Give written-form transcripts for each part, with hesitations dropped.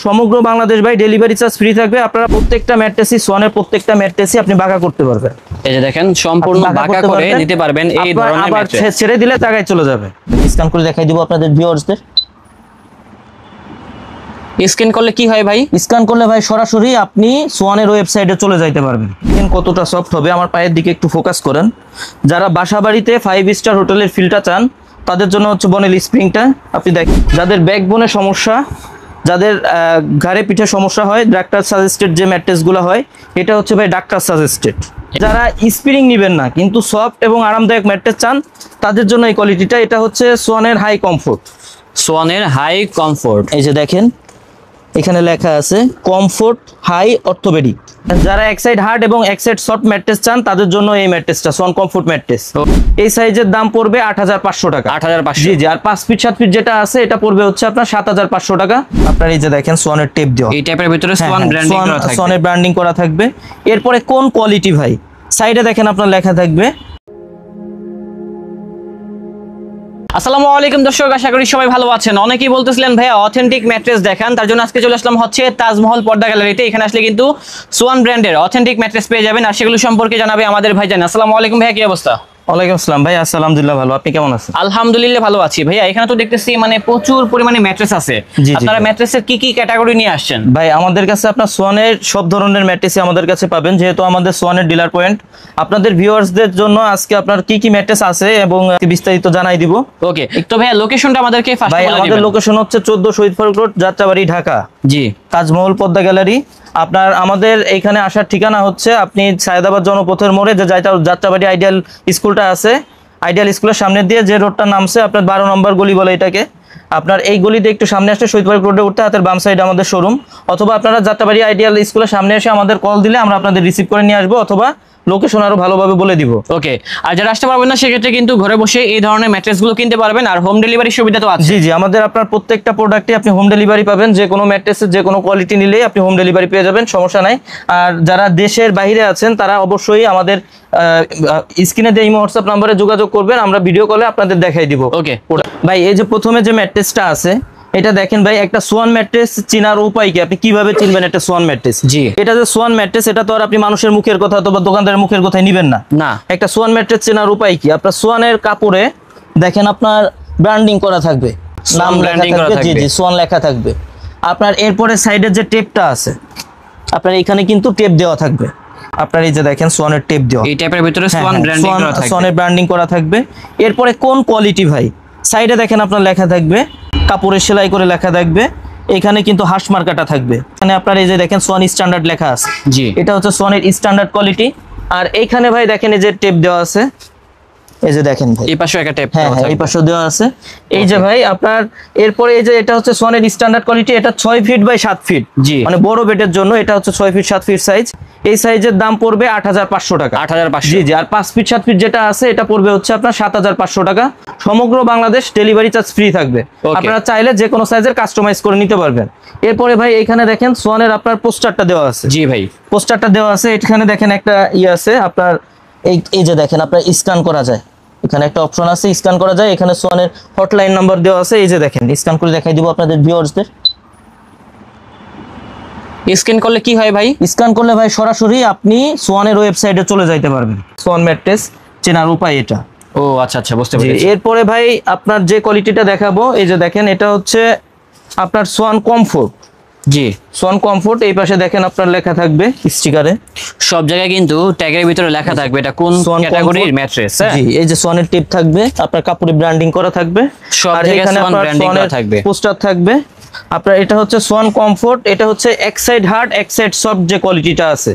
সমগ্র বাংলাদেশ ভাই delivery charge free থাকবে। আপনারা প্রত্যেকটা ম্যাট্রেসই সোয়ানের প্রত্যেকটা ম্যাট্রেসই আপনি বাঁকা করতে পারবেন। এই যে দেখেন সম্পূর্ণ বাঁকা করে নিতে পারবেন এই ধরনের ম্যাট্রেস। আবার ছেড়ে দিলে টাকায় চলে যাবে। স্ক্যান করে দেখাই দিব আপনাদের ভিউয়ার্সদের। স্ক্যান করলে কি হয় ভাই? স্ক্যান করলে ভাই সরাসরি আপনি সোয়ানের ওয়েবসাইটে চলে যাইতে পারবেন। দেখেন কতটা সফট হবে। আমার পায়ের দিকে একটু ফোকাস করেন। যারা বাসাবাড়িতে 5 স্টার হোটেলের ফিলটা চান তাদের জন্য হচ্ছে বনেল স্প্রিংটা। আপনি দেখেন যাদের ব্যাকবোনের সমস্যা, যাদের ঘাড়ে পিঠে সমস্যা হয়, ডাক্তার সাজেস্টেড যে ম্যাট্রেসগুলো হয় এটা হচ্ছে ভাই ডাক্তার সাজেস্টেড। যারা স্প্রিং নেবেন না কিন্তু সফট এবং আরামদায়ক ম্যাট্রেস চান তাদের জন্য এই কোয়ালিটিটা। এটা হচ্ছে সোয়ানের হাই কমফোর্ট। সোয়ানের হাই কমফোর্ট। এই যে দেখেন এখানে লেখা আছে কমফোর্ট হাই অর্থোপেডিক। যারা এক সাইড হার্ড এবং এক সাইড সফট ম্যাট্রেস চান তাদের জন্য এই ম্যাট্রেসটা সোয়ান কমফোর্ট ম্যাট্রেস। এই সাইজের দাম পড়বে 8500 টাকা। 8500। জি জি। আর 5 ফিট 7 ফিট যেটা আছে এটা পড়বে হচ্ছে আপনার 7500 টাকা। আপনার এই যে দেখেন সোয়ানের টেপ দেওয়া, এই টেপের ভিতরে সোয়ান ব্র্যান্ডিং করা থাকবে। সোয়ানের ব্র্যান্ডিং করা থাকবে। এরপরে কোন কোয়ালিটি ভাই, সাইডে দেখেন আপনার লেখা থাকবে। আসসালামু আলাইকুম দর্শক, আশা করি সবাই ভালো আছেন। অনেকেই বলতেছিলেন ভাইয়া অথেন্টিক ম্যাট্রেস দেখান, তার জন্য আজকে চলে আসলাম হচ্ছে তাজমহল পর্দা গ্যালারিতে। এখানে আসলে কিন্তু সোয়ান ব্র্যান্ডের অথেন্টিক ম্যাট্রেস পেয়ে যাবেন আর সেগুলো সম্পর্কে জানাবে আমাদের ভাইজান। আসসালামু আলাইকুম ভাইয়া, কি অবস্থা? ওয়ালাইকুম আসসালাম ভাই। আলহামদুলিল্লাহ ভালো, আপনি কেমন আছেন? আলহামদুলিল্লাহ ভালো আছি ভাইয়া। এখানে তো দেখতেছি মানে প্রচুর পরিমাণে ম্যাট্রেস আছে। আপনারা ম্যাট্রেসের কি কি ক্যাটাগরি নিয়ে আসছেন? ভাই আমাদের কাছে আপনার সোয়ানের সব ধরনের ম্যাট্রেসই আমাদের কাছে পাবেন, যেহেতু আমাদের সোয়ানের ডিলার পয়েন্ট। আপনাদের ভিউয়ার্সদের জন্য আজকে আপনার কি কি ম্যাট্রেস আছে এবং বিস্তারিত জানাই দিব। ওকে, তো ভাইয়া লোকেশনটা আমাদেরকে ফার্স্ট বলে দিবেন। আমাদের লোকেশন হচ্ছে 14 শহীদ ফারুক রোড, যাত্রাবাড়ি, ঢাকা। জি। তাজমহল পর্দা গ্যালারি। আপনার আমাদের এখানে আসার ঠিকানা হচ্ছে আপনি সায়েদাবাদ জনপথের মোড়ে যে যাত্রাবাড়ি আইডিয়াল স্কুলটা আছে, আইডিয়াল স্কুলের সামনে দিয়ে যে রোডটা নামছে আপনার 12 নম্বর গলি বলে এটাকে। আপনার এই গলিতে একটু সামনে আসলে শহীদ ফারুক রোডে উঠতে হাতের বাম সাইডে আমাদের শোরুম। অথবা আপনারা যাত্রাবাড়ি আইডিয়াল স্কুলের সামনে এসে আমাদের কল দিলে আমরা আপনাদের রিসিভ করে নিয়ে আসবো, অথবা লোকেশন আরো ভালোভাবে বলে দিব। ওকে, আর যারা আসতে পারবেন না সেক্ষেত্রে কিন্তু ঘরে বসে এই ধরনের ম্যাট্রেসগুলো কিনতে পারবেন। আর হোম ডেলিভারি সুবিধা তো আছে। জি জি, আমাদের আপনার প্রত্যেকটা প্রোডাক্টে আপনি হোম ডেলিভারি পাবেন। যে কোনো ম্যাট্রেসের যে কোনো কোয়ালিটি নিলেই আপনি হোম ডেলিভারি পেয়ে যাবেন, সমস্যা নাই। আর যারা দেশের বাইরে আছেন তারা অবশ্যই আমাদের স্ক্রিনে যে ইমো হোয়াটসঅ্যাপ নাম্বারে যোগাযোগ করবেন, আমরা ভিডিও কলে আপনাদের দেখাই দিব। ওকে ভাই, এই যে প্রথমে যে ম্যাট্রেসটা আছে এটা দেখেন ভাই, একটা সোয়ান ম্যাট্রেস চেনার উপায় কি, আপনি কিভাবে চিনবেন একটা সোয়ান ম্যাট্রেস? জি। এটা যে সোয়ান ম্যাট্রেস এটা তো আর আপনি মানুষের মুখের কথা অথবা দোকানদারের মুখের কথাই নিবেন না। না। একটা সোয়ান ম্যাট্রেস চেনার উপায় কি, আপনার সোয়ানের কাপড়ে দেখেন আপনার ব্র্যান্ডিং করা থাকবে, নাম লেখা থাকবে। জি জি, সোয়ান লেখা থাকবে। আপনার এরপরে সাইডের যে টেপটা আছে আপনার এখানে কিন্তু টেপ দেওয়া থাকবে। আপনার এই যে দেখেন সোয়ানের টেপ দেওয়া, এই টেপের ভিতরে সোয়ান ব্র্যান্ডিং করা থাকবে, সোয়ানের ব্র্যান্ডিং করা থাকবে। এরপরে কোন কোয়ালিটি ভাই, সাইডে দেখেন আপনার লেখা থাকবে, কাপড়ের সেলাই করে লেখা থাকবে। এখানে কিন্তু হাঁস মার্কাটা থাকবে। এখানে আপনার এই যে দেখেন সোয়ান স্ট্যান্ডার্ড লেখা আছে। জি। এটা হচ্ছে সোয়ানের স্ট্যান্ডার্ড কোয়ালিটি। আর এইখানে ভাই দেখেন এই যে টেপ দেওয়া আছে, এই যে দেখেন ভাই এই পাশেও একটা টেপ দেওয়া আছে, এই পাশেও দেওয়া আছে। এই যে ভাই আপনার এরপরে এই যে এটা হচ্ছে সোয়ানের স্ট্যান্ডার্ড কোয়ালিটি, এটা 6 ফিট বাই 7 ফিট। জি। মানে বড় বেডের জন্য এটা হচ্ছে 6 ফিট 7 ফিট সাইজ। এই সাইজের দাম পড়বে 8500 টাকা। 8500। জি জি। আর 5 ফিট 7 ফিট যেটা আছে এটা পড়বে হচ্ছে আপনার 7500 টাকা। সমগ্র বাংলাদেশ ডেলিভারি চার্জ ফ্রি থাকবে। আপনারা চাইলে যে কোনো সাইজের কাস্টমাইজ করে নিতে পারবেন। এরপরে ভাই এখানে দেখেন সোয়ানের আপনার পোস্টারটা দেওয়া আছে। জি ভাই, পোস্টারটা দেওয়া আছে। এখানে দেখেন একটা আছে আপনার, এই যে দেখেন আপনার স্ক্যান করা যায়, এখানে একটা অপশন আছে স্ক্যান করা যায়। এখানে সোয়ানের হটলাইন নাম্বার দেওয়া আছে। এই যে দেখেন স্ক্যান করে দেখাই দিব আপনাদের ভিউয়ার্সদের। স্ক্যান করলে কি হয় ভাই? স্ক্যান করলে ভাই সরাসরি আপনি সোয়ানের ওয়েবসাইটে চলে যাইতে পারবেন। সোয়ান ম্যাট্রেস চেনার উপায় এটা। ও আচ্ছা আচ্ছা, বুঝতে পেরেছি। এরপরে ভাই আপনার যে কোয়ালিটিটা দেখাবো, এই যে দেখেন এটা হচ্ছে আপনার সোয়ান কমফোর্ট। জি। Swan comfort. এই পাশে দেখেন আপনার লেখা থাকবে স্টিকারে, সব জায়গায় কিন্তু ট্যাগের ভিতরে লেখা থাকবে এটা কোন ক্যাটাগরির ম্যাট্রেস। জি। এই যে সোয়ানের টিপ থাকবে, আপনার কাপড়ে ব্র্যান্ডিং করা থাকবে, সব জায়গায় সোয়ান ব্র্যান্ডিং করা থাকবে, পোস্টার থাকবে। আপনার এটা হচ্ছে সোয়ান কমফোর্ট। এটা হচ্ছে এক সাইড হার্ড এক সাইড সফট যে কোয়ালিটিটা আছে।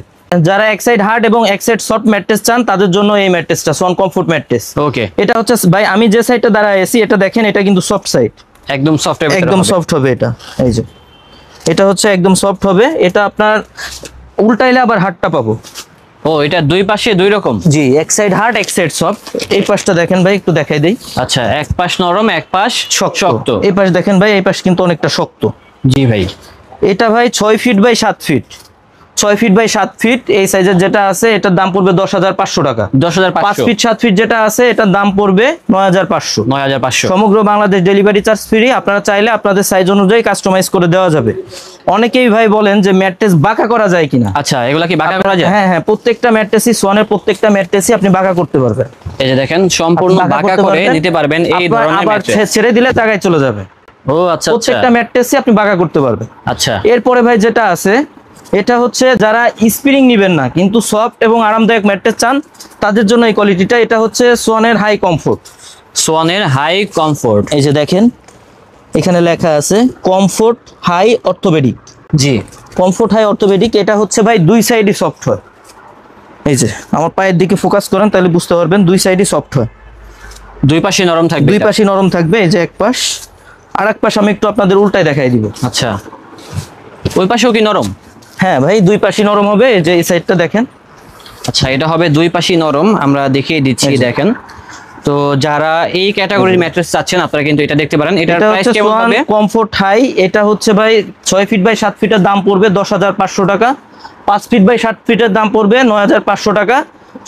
যারা এক সাইড হার্ড এবং এক সাইড সফট ম্যাট্রেস চান তাদের জন্য এই ম্যাট্রেসটা সোয়ান কমফোর্ট ম্যাট্রেস। ওকে। এটা হচ্ছে ভাই আমি যে সাইডটা দাঁড়ায় আছি এটা দেখেন, এটা কিন্তু সফট সাইড, একদম সফট, একদম সফট হবে এটা। এই যে এটা হচ্ছে একদম সফট হবে। এটা আপনার উল্টাইলে আবার হার্ডটা পাবো। ও, এটা দুই পাশে দুই রকম। জি, এক সাইড হার্ড এক সাইড সফট। এই পাশটা দেখেন ভাই, একটু দেখাই দেই। আচ্ছা, এক পাশ নরম এক পাশ শক্ত। এই পাশ দেখেন ভাই, এই পাশ কিন্তু অনেকটা শক্ত। জি ভাই। এটা ভাই 6 feet by 7 feet. 6 feet by 7 feet এই সাইজের যেটা আছে এটার দাম পড়বে 10,500 টাকা। 10,500। 5 ফিট 7 ফিট যেটা আছে এটার দাম পড়বে 9,500। 9,500। সমগ্র বাংলাদেশ ডেলিভারি চার্জ ফ্রি। আপনারা চাইলে আপনাদের সাইজ অনুযায়ী কাস্টমাইজ করে দেওয়া যাবে। অনেকেই ভাই বলেন যে ম্যাট্রেস বাঁকা করা যায় কিনা। আচ্ছা, এগুলা কি বাঁকা করা যায়? হ্যাঁ হ্যাঁ, প্রত্যেকটা ম্যাট্রেসই সোয়ানের প্রত্যেকটা ম্যাট্রেসই আপনি বাঁকা করতে পারবেন। এই যে দেখেন সম্পূর্ণ বাঁকা করে নিতে পারবেন এই ধরনের আবার ম্যাট্রেস। ছেড়ে দিলে জায়গায় চলে যাবে। ও আচ্ছা, প্রত্যেকটা ম্যাট্রেসই আপনি বাঁকা করতে পারবেন। আচ্ছা, এরপরে ভাই যেটা আছে এটা হচ্ছে যারা স্প্রিং নেবেন না কিন্তু সফট এবং আরামদায়ক ম্যাট্রেস চান তাদের জন্য এই কোয়ালিটিটা। এটা হচ্ছে সোয়ানের হাই কমফোর্ট। সোয়ানের হাই কমফোর্ট। এই যে দেখেন এখানে লেখা আছে কমফোর্ট হাই অর্থোপেডিক। জি, কমফোর্ট হাই অর্থোপেডিক। এটা হচ্ছে ভাই দুই সাইডই সফট হয়। এই যে আমার পায়ের দিকে ফোকাস করেন তাহলে বুঝতে পারবেন দুই সাইডই সফট হয়। দুই পাশে নরম থাকবে। দুই পাশই নরম থাকবে। এই যে এক পাশ, আর এক পাশ আমি একটু আপনাদের উল্টায় দেখাই দিব। আচ্ছা, ওই পাশেও কি নরম? হ্যাঁ ভাই, দুই পাশই নরম হবে। এই যে এই সাইডটা দেখেন। আচ্ছা, এটা হবে দুই পাশই নরম। আমরা দেখিয়ে দিচ্ছি, দেখেন। তো যারা এই ক্যাটাগরির ম্যাট্রেস চাচ্ছেন আপনারা কিন্তু এটা দেখতে পারেন। এটার প্রাইস কেমন হবে? কমফোর্ট হাই এটা হচ্ছে ভাই 6 ফিট বাই 7 ফিটের দাম পড়বে 10,500 টাকা। 5 ফিট বাই 7 ফিটের দাম পড়বে 9,500 টাকা।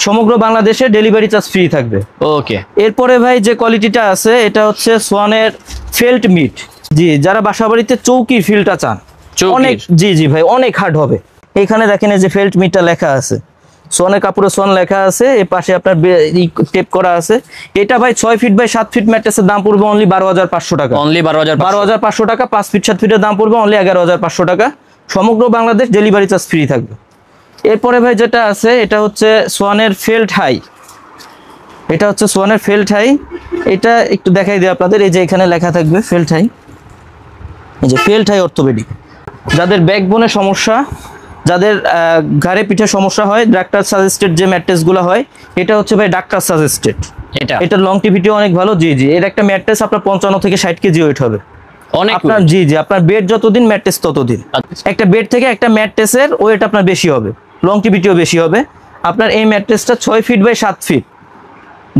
সমগ্র বাংলাদেশে ডেলিভারি চার্জ ফ্রি থাকবে। ওকে। এরপরে ভাই যে কোয়ালিটিটা আছে এটা হচ্ছে সোয়ানের ফেল্ট মিট। জি, যারা বাসাবাড়িতে চৌকির ফিলটা চান অনেক, জি জি ভাই অনেক হার্ড হবে। এখানে দেখেন এই যে ফেল্ট মিটটা লেখা আছে, সোয়ানের কাপড়ে সোয়ান লেখা আছে, এই পাশে আপনার টেপ করা আছে। এটা ভাই 6 ফিট বাই 7 ফিট ম্যাট্রেসের দাম পড়বে অনলি 12,500 টাকা। অনলি 12,500 টাকা। 5 ফিট 7 ফিটের দাম পড়বে অনলি 11,500 টাকা। সমগ্র বাংলাদেশ ডেলিভারি চার্জ ফ্রি থাকবে। এরপরে ভাই যেটা আছে এটা হচ্ছে সোয়ানের ফেল্ট হাই। এটা হচ্ছে সোয়ানের ফেল্ট হাই। এটা একটু দেখাই দিই আপনাদের। এই যে এখানে লেখা থাকবে ফেল্ট হাই। এই যে ফেল্ট হাই অর্থোপেডিক। যাদের ব্যাকবোনের সমস্যা, যাদের ঘাড়ে পিঠে সমস্যা হয়, ডাক্তার সাজেস্টেড যে ম্যাট্রেসগুলো হয় এটা হচ্ছে ভাই ডাক্তার সাজেস্টেড। এটা লংটিভিটি অনেক ভালো। জি জি, এর একটা ম্যাট্রেস আপনার 55 থেকে 60 কেজি ওয়েট হবে অনেক। আপনার জি জি, আপনার বেড যতদিন ম্যাট্রেস ততদিন। একটা বেড থেকে একটা ম্যাট্রেসের ওয়েট আপনার বেশি হবে, লংটিভিটিও বেশি হবে। আপনার এই ম্যাট্রেসটা 6 ফিট বাই 7 ফিট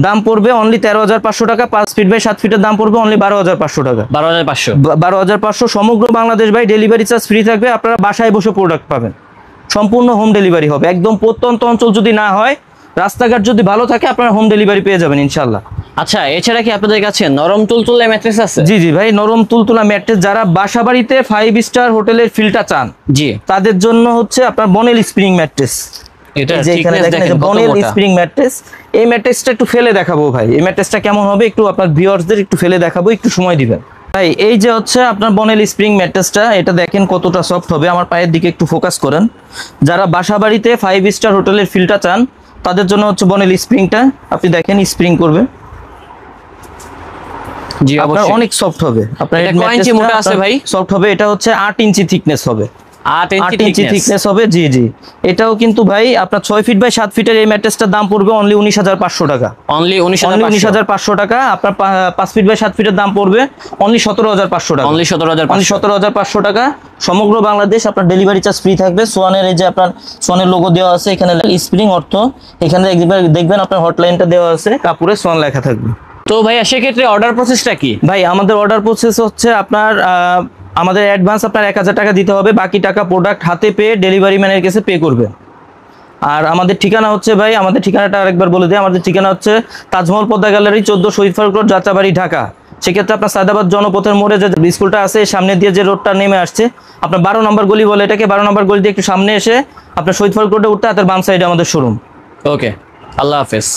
দাম পড়বে অনলি 13,500 টাকা। 5 ফিট বাই 7 ফিটের দাম পড়বে অনলি 12,500 টাকা। 12,500 সমগ্র বাংলাদেশ ভাই ডেলিভারি চার্জ ফ্রি থাকবে। আপনারা বাসায় বসে প্রোডাক্ট পাবেন। সম্পূর্ণ হোম ডেলিভারি হবে। একদম প্রত্যন্ত অঞ্চল যদি না হয়, রাস্তাঘাট যদি ভালো থাকে, আপনারা হোম ডেলিভারি পেয়ে যাবেন ইনশাল্লাহ। আচ্ছা, এছাড়া কি আপনাদের কাছে নরম তুলতুলে ম্যাট্রেস আছে? জি জি ভাই, নরম তুলতুলা ম্যাট্রেস যারা বাসাবাড়িতে 5 স্টার হোটেলের ফিলটা চান, জি, তাদের জন্য হচ্ছে আপনার বনেল স্প্রিং ম্যাট্রেস। এটা এখানে দেখেন বনেল স্প্রিং ম্যাট্রেস। এই ম্যাট্রেসটা একটু ফেলে দেখাবো ভাই। এই ম্যাট্রেসটা কেমন হবে একটু আপনার ভিউয়ার্সদের একটু ফেলে দেখাবো, একটু সময় দিবেন ভাই। এই যে হচ্ছে আপনার বনেল স্প্রিং ম্যাট্রেসটা, এটা দেখেন কতটা সফট হবে। আমার পায়ের দিকে একটু ফোকাস করেন। যারা বাসাবাড়িতে 5 স্টার হোটেলের ফিলটা চান তাদের জন্য হচ্ছে বনেল স্প্রিংটা। আপনি দেখেন স্প্রিং করবে। জি, আপনার অনেক সফট হবে। আপনার এটা কয় ইঞ্চি মোটা আছে ভাই? সফট হবে। এটা হচ্ছে 8 ইঞ্চি থিকনেস হবে। 8 ইঞ্চি থিকনেস হবে। জি জি, এটাও কিন্তু ভাই আপনার 6 ফিট বাই 7 ফিটের এই ম্যাট্রেসটার দাম পড়বে অনলি 19,500 টাকা। অনলি 19,500 টাকা। আপনার 5 ফিট বাই 7 ফিটের দাম পড়বে অনলি 17,500 টাকা। অনলি 17,500 টাকা। সমগ্র বাংলাদেশ আপনার ডেলিভারি চার্জ ফ্রি থাকবে। সোয়ানের এই যে আপনার সোয়ানের লোগো দেওয়া আছে, এখানে স্প্রিং অর্থ, এখানে দেখবেন আপনার হটলাইনটা দেওয়া আছে, কাপড়ে সোয়ান লেখা থাকবে। তো ভাইয়া সেক্ষেত্রে অর্ডার প্রসেসটা কি? ভাই আমাদের অর্ডার প্রসেস হচ্ছে আপনার আমাদের অ্যাডভান্স আপনার 1,000 টাকা দিতে হবে। বাকি টাকা প্রোডাক্ট হাতে পেয়ে ডেলিভারি ম্যানের কাছে পে করবে। আর আমাদের ঠিকানা হচ্ছে ভাই, আমাদের ঠিকানাটা আরেকবার বলে দিই। আমাদের ঠিকানা হচ্ছে তাজমহল পদ্মা গ্যালারি 14 শহীদ ফারুক রোড, যাত্রাবাড়ি, ঢাকা। সেক্ষেত্রে আপনার সায়দাবাদ জনপথের মোড়ে যে স্কুলটা আছে সামনে দিয়ে যে রোডটা নেমে আসছে, আপনার 12 নম্বর গলি বলে এটাকে, 12 নম্বর গলি দিয়ে একটু সামনে এসে আপনার শহীদ ফারুক রোডে উঠতে হাতের বাম সাইডে আমাদের শোরুম। ওকে, আল্লাহ হাফেজ।